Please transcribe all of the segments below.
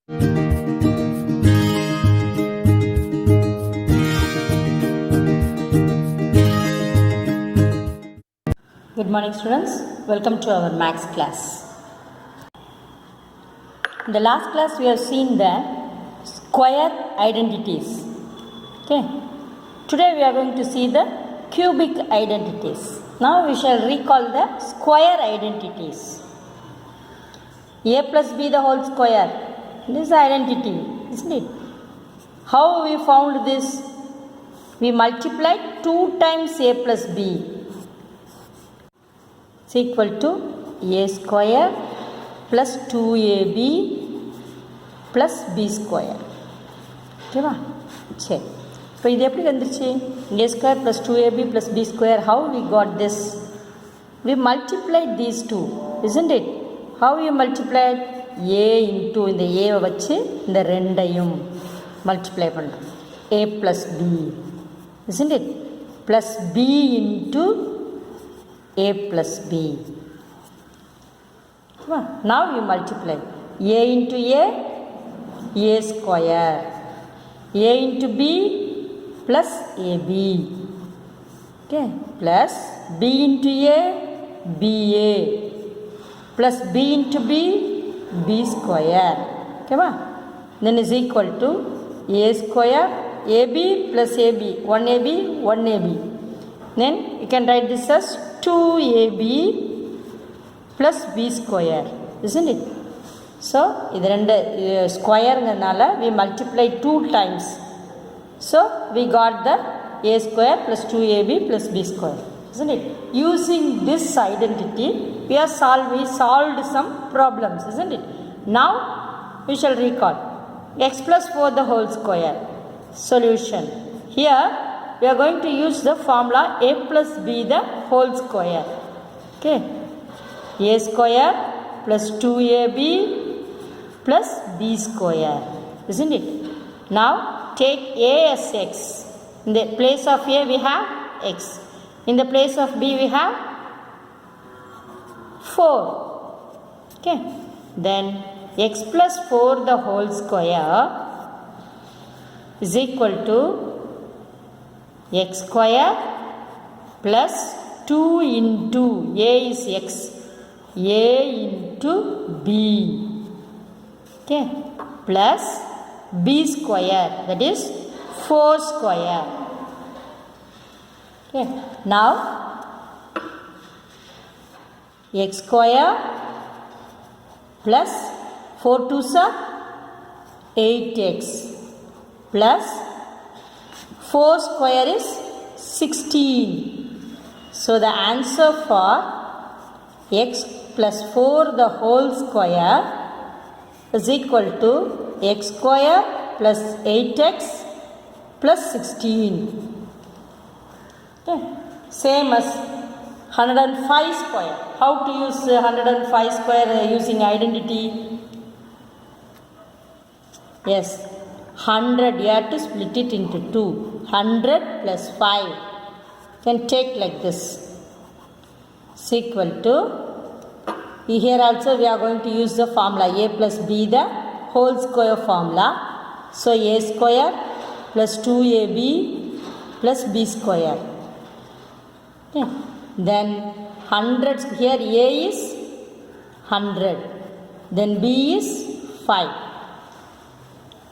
Good morning students, welcome to our maths class. In the last class we have seen the square identities. Okay. Today we are going to see the cubic identities. Now we shall recall the square identities. A plus b the whole square. This is identity, isn't it? How we found this? We multiplied 2 times a plus b. Is equal to a square plus 2ab plus b square. ஓகேவா சரி இப்போ இது எப்படி வந்துருச்சு a square plus 2ab plus b square? How we got this? We multiplied these two, isn't it? How you multiplied? a into இந்த a வச்சு இந்த ரெண்டையும் multiply பண்ணுறோம். a plus b, isn't it? Plus b into a plus b. Now you multiply a into a square, a into b plus ab, okay, plus b into a ba plus b into b b square, okay va? Then is equal to a square ab plus ab, 1ab 1ab. Then you can write this as 2ab plus b square, isn't it? So இது ரெண்டு ஸ்கொயருங்கிறதுனால we multiply 2 times. So we got the a square plus 2ab plus b square, isn't it? Using this identity we solved some problems, isn't it? Now we shall recall x plus 4 the whole square. Solution. Here we are going to use the formula a plus b the whole square. Okay, a square plus 2ab plus b square, isn't it? Now take a as x. In the place of a we have x, in the place of b we have 4. Okay, then x plus 4 the whole square is equal to x square plus 2 into a is x, a into b, okay, plus b square, that is 4 square. Okay, now x square plus 4 2s are 8x plus 4 square is 16. So the answer for x plus 4 the whole square is equal to x square plus 8x plus 16. Okay. Same as 105 square. How to use 105 square using identity? Yes, 100 you have to split it into 2. 100 plus 5 can take like this, is equal to, here also we are going to use the formula a plus b the whole square formula. So a square plus 2ab plus b square. Okay. Then 100, here a is 100, then b is 5.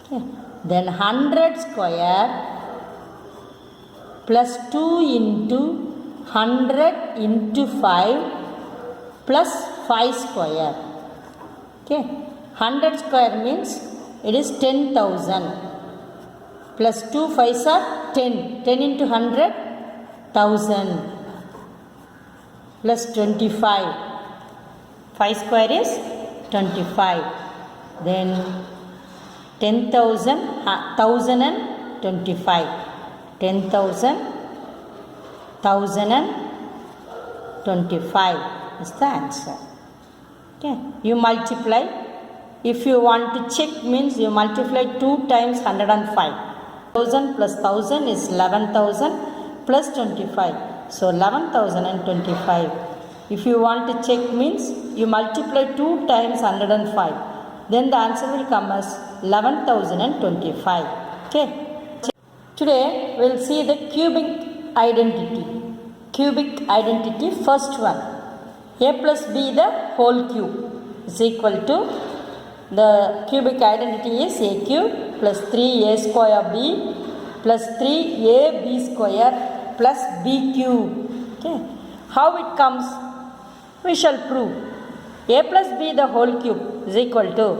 Okay. Then 100 square plus 2 into 100 into 5 plus 5 square. Okay, 100 square means it is 10,000 plus 2 5s are 10. 10 into 100, 1000 plus 25. 5 square is 25. Then 10,000, 1025. 10,000, 1025 is the answer. Okay, you multiply. If you want to check means you multiply 2 times 105. 1000 plus 1000 is 11,000 plus 25. So 11,025. If you want to check means you multiply 2 times 105. then the answer will come as 11,025. Okay. Today we will see the cubic identity. Cubic identity, first one. A plus b the whole cube is equal to, the cubic identity is a cube plus 3a square b plus 3ab square plus b cube. Okay. How it comes? We shall prove. A plus b the whole cube is equal to,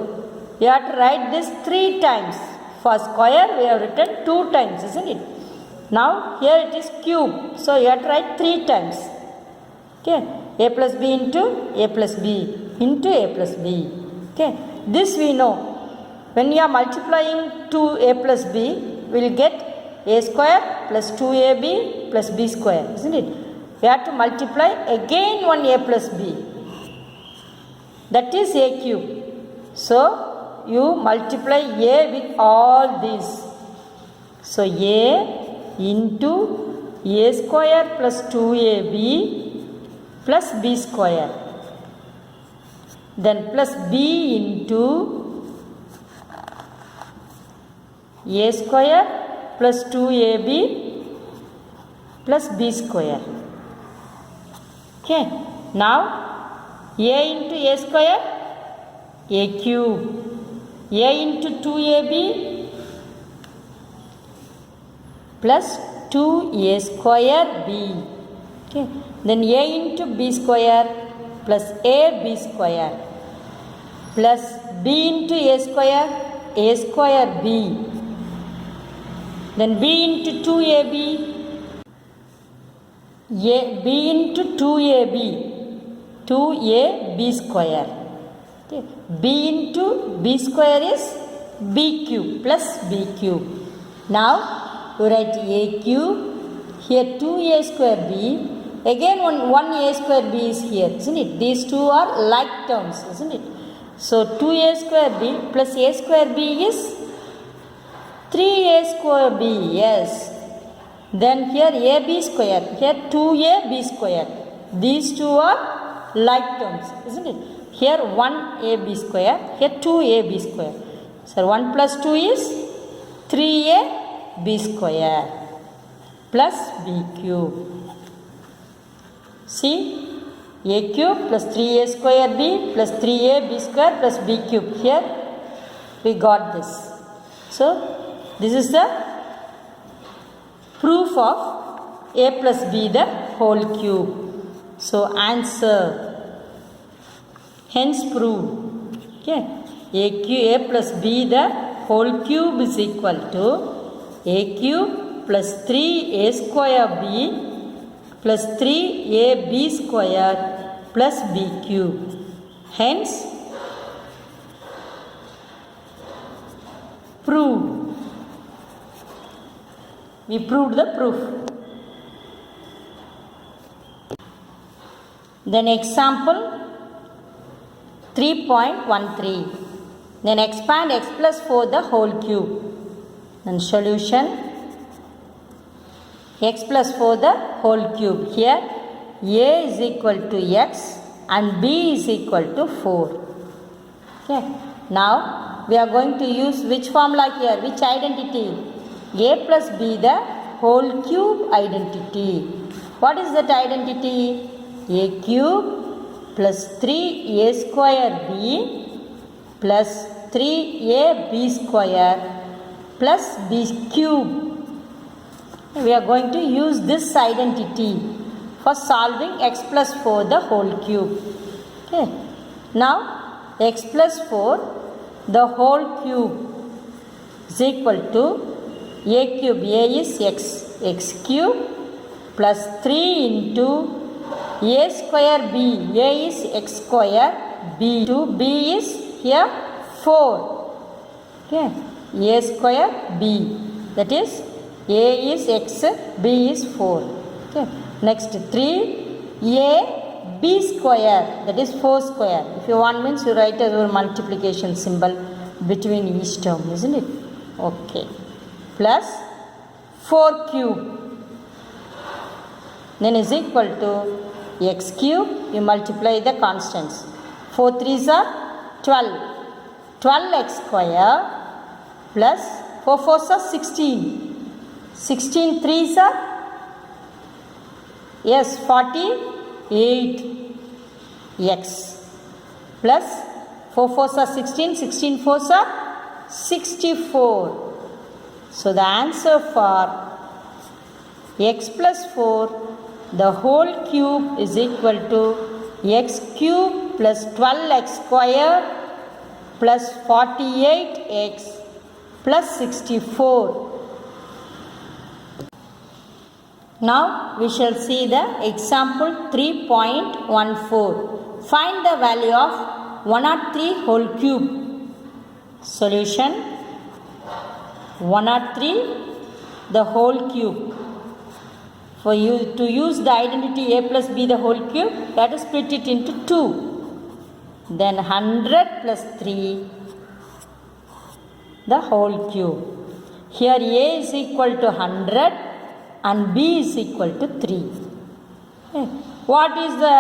you have to write this 3 times. For square we have written 2 times, isn't it? Now here it is cube, so you have to write 3 times. Okay. A plus b into a plus b into a plus b. Okay. This we know. When you are multiplying 2a plus b, we will get a square plus 2ab plus b square, isn't it? We have to multiply again one a plus b. That is a cube. So you multiply a with all these. So a into a square plus 2ab plus b square. Then plus b into a square plus 2ab plus b square. Okay. Now a into a square, a cube. A into 2ab plus 2a square b. Okay. Then a into b square plus ab square plus b into a square b. Then b into 2ab, b into 2ab, 2ab square. Okay. B into b square is b cube plus b cube. Now you write a cube, here 2a square b, again one a square b is here, isn't it? These two are like terms, isn't it? So 2a square b plus a square b is 3a square b, yes. Then here ab square, here 2ab square. These two are like terms, isn't it? Here 1ab square, here 2ab square. So 1 plus 2 is 3ab square plus b cube. See, a cube plus 3a square b plus 3ab square plus b cube. Here we got this. So this is the proof of a plus b the whole cube. So answer, hence proved. Okay. A plus b the whole cube is equal to a cube plus 3a square b plus 3ab square plus b cube. Hence proved. We proved the proof. Then example 3.13. Then expand x plus 4 the whole cube. Then solution, x plus 4 the whole cube. Here a is equal to x and b is equal to 4. Okay. Now we are going to use which formula here? Which identity? A plus b the whole cube identity. What is that identity? A cube plus 3a square b plus 3ab square plus b cube. We are going to use this identity for solving x plus 4 the whole cube. Okay. Now x plus 4 the whole cube is equal to a cube. A is x cube plus 3 into a square b. A is x square b. To b is here 4. Okay. A square b. That is a is x, b is 4. Okay. Next 3 a b square, that is 4 square. If you want means you write as a multiplication symbol between each term, isn't it? Okay. Plus 4 cube. Then is equal to x cube. You multiply the constants. 4 3s are 12. 12x square plus 4 4s are 16. 16 3s are, yes, 48x plus 4 4s are 16, 16 4s are 64. So the answer for x plus 4 the whole cube is equal to x cube plus 12x square plus 48x plus 64. Now we shall see the example 3.14. Find the value of 103 whole cube. Solution: 103 the whole cube. For you to use the identity a plus b the whole cube, that is split it into 2. Then 100 plus 3 the whole cube. Here a is equal to 100 and b is equal to 3. Okay. What is the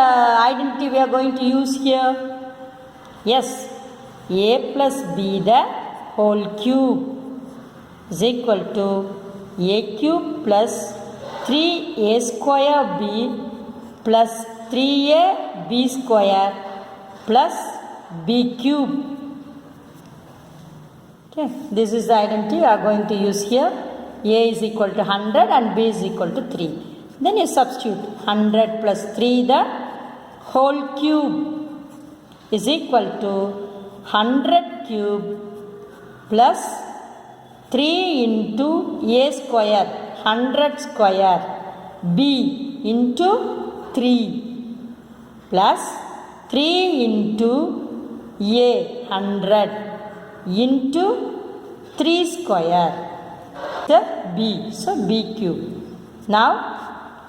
identity we are going to use here? Yes, a plus b the whole cube is equal to a cube plus 3a square b plus 3a b square plus b cube. Okay, this is the identity we are going to use here. A is equal to 100 and b is equal to 3. Then you substitute 100 plus 3 the whole cube is equal to 100 cube plus 3 into a square 100 square b into 3 plus 3 into a 100 into 3 square the b, so b cube. Now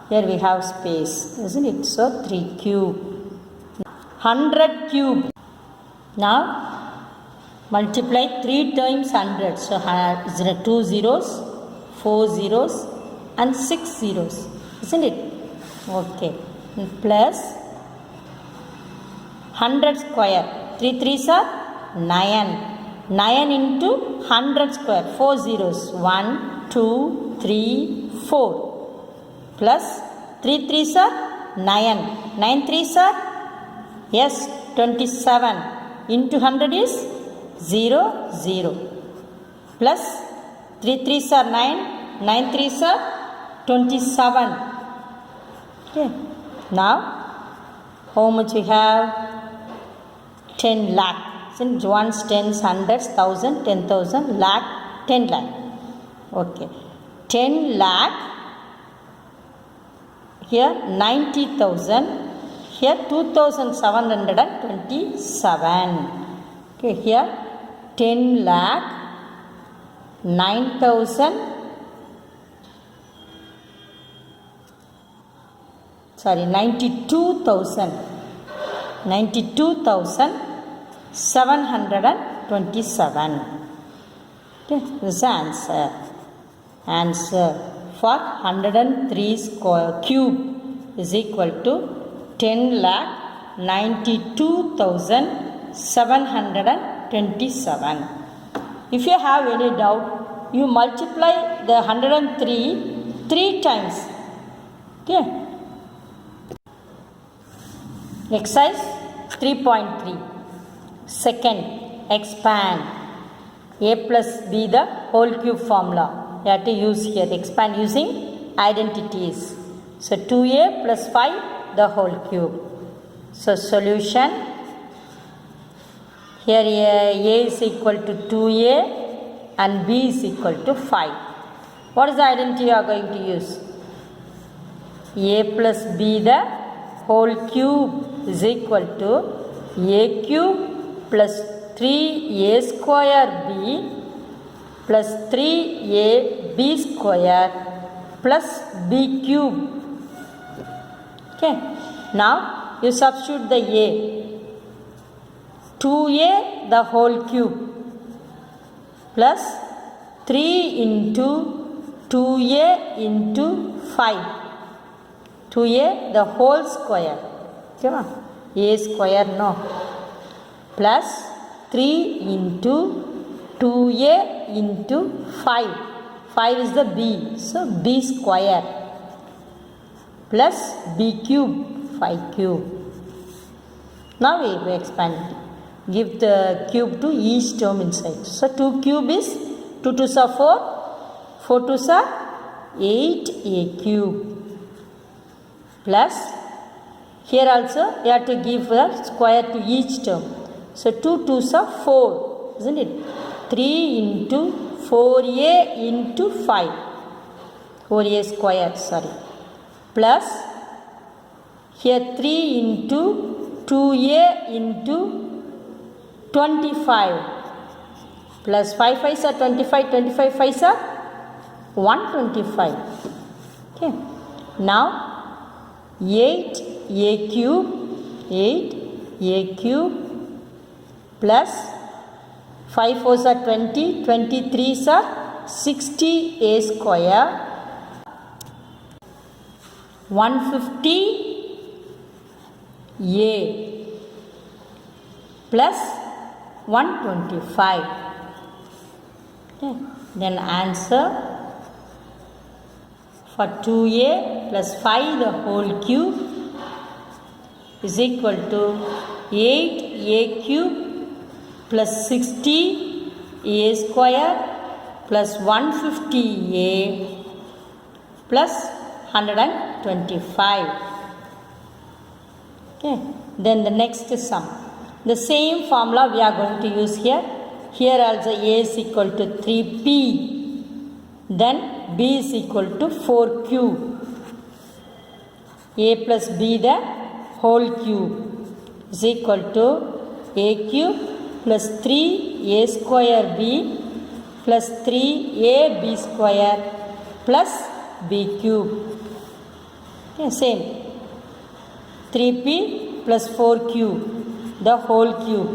here we have space, isn't it? So 3 cube, 100 cube. Now multiply 3 times 100, so 2 zeros, 4 zeros and 6 zeros, isn't it? Okay, plus 100 square, 3 3s are 9, 9 into 100 square, 4 zeros, 1 2 3 4 plus 3 3s are 9, 9 3s are, yes, 27 into 100 is 0 0 plus 3 3s are 9, 9 3s are 27. Okay. Now how much we have? 10 lakh. Since ones, tens, hundreds, thousand, 10,000, lakh, 10 lakh. Okay. 10 lakh. Here 90,000. Here 2,727. Okay. Here 10 lakh. 9,000. Sorry, 92,000. 92,727. Okay, this is the answer. Answer for 103 square cube is equal to 10,92,727. If you have any doubt, you multiply the 103 3 times. Okay. Exercise 3.3. Second, expand. A plus b the whole cube formula. You have to use here. Expand using identities. So 2a plus 5 the whole cube. So solution. Here a is equal to 2a and b is equal to 5. What is the identity you are going to use? A plus b the whole cube is equal to a cube plus 3a square b plus 3a b square plus b cube. Okay. Now you substitute the a. 2a the whole cube plus 3 into 2a into 5. 2a the whole square. Okay, a square no. Plus 3 into 2a into 5. 5 is the b, so b square plus b cube, 5 cube. Now we expand it. Give the cube to each term inside. So 2 cube is 2 2s are 4, 4 2s are 8a cube plus here also you have to give the square to each term. So 2 2s are 4, isn't it? 3 into 4a into 5, 4a square, sorry, plus here 3 into 2a into 25 plus 5 5s are 25, 25 5s are 125. Okay. Now 8a cube, 8a cube plus 5 4s are 20, 23s are 60a square, 150a plus 125. Okay. Then answer for 2a plus 5 the whole cube is equal to 8a cube plus 60a square plus 150a plus 125. Okay. Then the next sum. The same formula we are going to use here. Here also a is equal to 3p. Then b is equal to 4q. A plus b the whole cube is equal to a cube plus 3a square b plus 3ab square plus b cube. Okay, same. 3p plus 4q the whole cube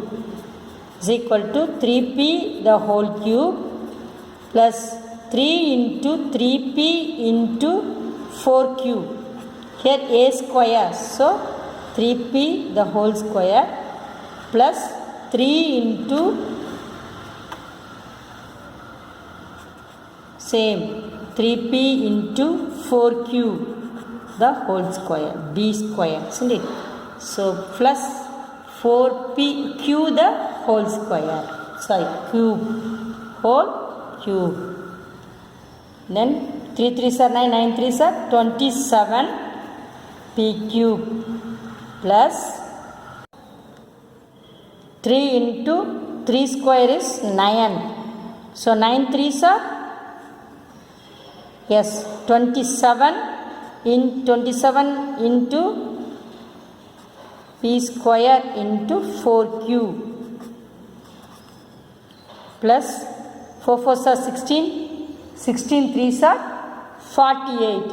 is equal to 3p the whole cube plus 3 into 3p into 4q. Here a square, so 3p the whole square plus 3 into same 3p into 4q the whole square, b square, isn't it? So plus 4pq the whole square, sorry, cube, whole cube. Then 3 3s are 9, 9 3s are 27p cube plus 3 into 3 square is 9. So 9 3s are, yes, 27 into p square into 4q plus 4 4s are 16, 16 3s are 48.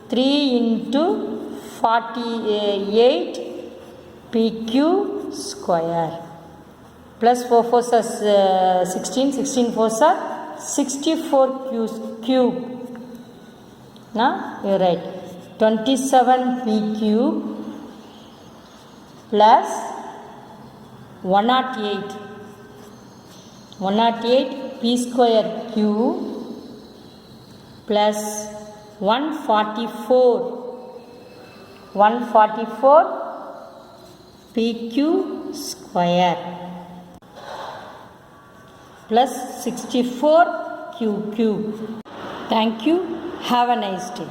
3 into 48 pq square plus 4 4s are 16, 16 4s are 64 cube. Now you write 27p cube plus 108 p square cube plus 144 pq square plus 64 q cube. Thank you. Have a nice day.